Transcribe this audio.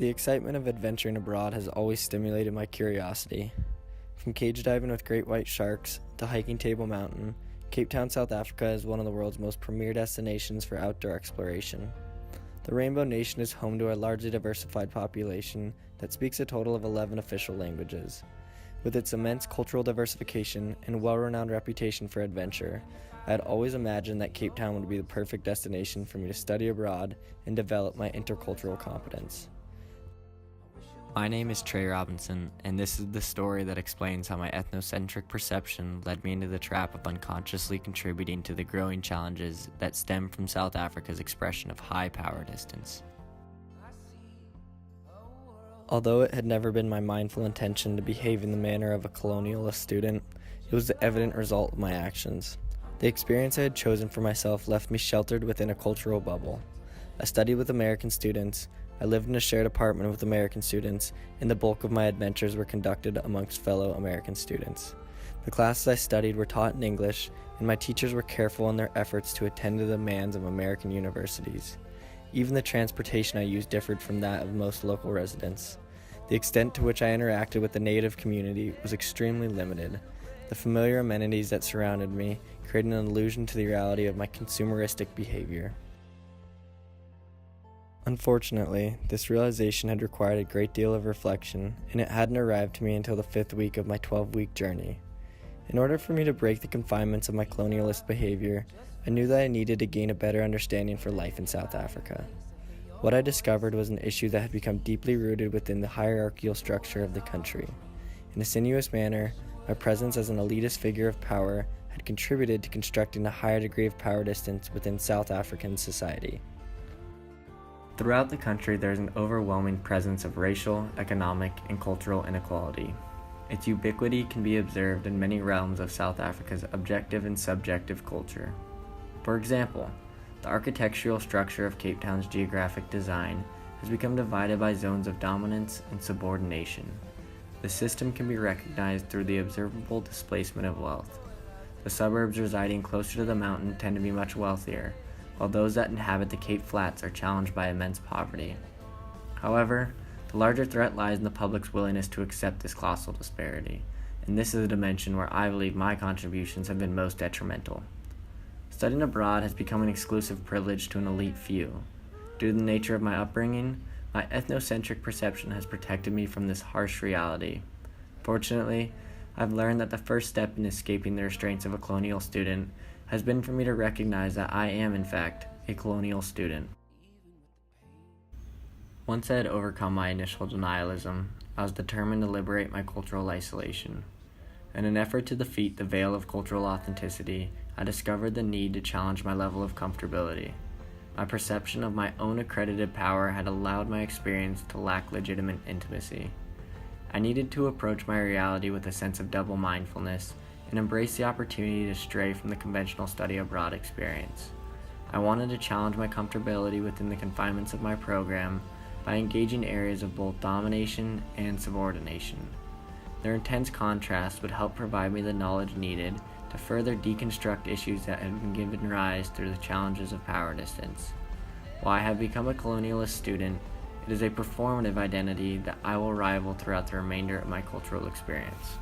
The excitement of adventuring abroad has always stimulated my curiosity. From cage diving with great white sharks to hiking Table Mountain, Cape Town, South Africa is one of the world's most premier destinations for outdoor exploration. The Rainbow Nation is home to a largely diversified population that speaks a total of 11 official languages. With its immense cultural diversification and well-renowned reputation for adventure, I had always imagined that Cape Town would be the perfect destination for me to study abroad and develop my intercultural competence. My name is Trey Robinson, and this is the story that explains how my ethnocentric perception led me into the trap of unconsciously contributing to the growing challenges that stem from South Africa's expression of high power distance. Although it had never been my mindful intention to behave in the manner of a colonialist student, it was the evident result of my actions. The experience I had chosen for myself left me sheltered within a cultural bubble. I studied with American students, I lived in a shared apartment with American students, and the bulk of my adventures were conducted amongst fellow American students. The classes I studied were taught in English, and my teachers were careful in their efforts to attend to the demands of American universities. Even the transportation I used differed from that of most local residents. The extent to which I interacted with the native community was extremely limited. The familiar amenities that surrounded me created an illusion to the reality of my consumeristic behavior. Unfortunately, this realization had required a great deal of reflection, and it hadn't arrived to me until the 5th week of my 12-week journey. In order for me to break the confinements of my colonialist behavior, I knew that I needed to gain a better understanding for life in South Africa. What I discovered was an issue that had become deeply rooted within the hierarchical structure of the country. In a sinuous manner, my presence as an elitist figure of power had contributed to constructing a higher degree of power distance within South African society. Throughout the country, there is an overwhelming presence of racial, economic, and cultural inequality. Its ubiquity can be observed in many realms of South Africa's objective and subjective culture. For example, the architectural structure of Cape Town's geographic design has become divided by zones of dominance and subordination. The system can be recognized through the observable displacement of wealth. The suburbs residing closer to the mountain tend to be much wealthier, while those that inhabit the Cape Flats are challenged by immense poverty. However, the larger threat lies in the public's willingness to accept this colossal disparity, and this is a dimension where I believe my contributions have been most detrimental. Studying abroad has become an exclusive privilege to an elite few. Due to the nature of my upbringing, my ethnocentric perception has protected me from this harsh reality. Fortunately, I've learned that the first step in escaping the restraints of a colonial student has been for me to recognize that I am, in fact, a colonial student. Once I had overcome my initial denialism, I was determined to liberate my cultural isolation. In an effort to defeat the veil of cultural authenticity, I discovered the need to challenge my level of comfortability. My perception of my own accredited power had allowed my experience to lack legitimate intimacy. I needed to approach my reality with a sense of double mindfulness and embrace the opportunity to stray from the conventional study abroad experience. I wanted to challenge my comfortability within the confinements of my program by engaging areas of both domination and subordination. Their intense contrast would help provide me the knowledge needed to further deconstruct issues that had been given rise through the challenges of power distance. While I have become a colonialist student, it is a performative identity that I will rival throughout the remainder of my cultural experience.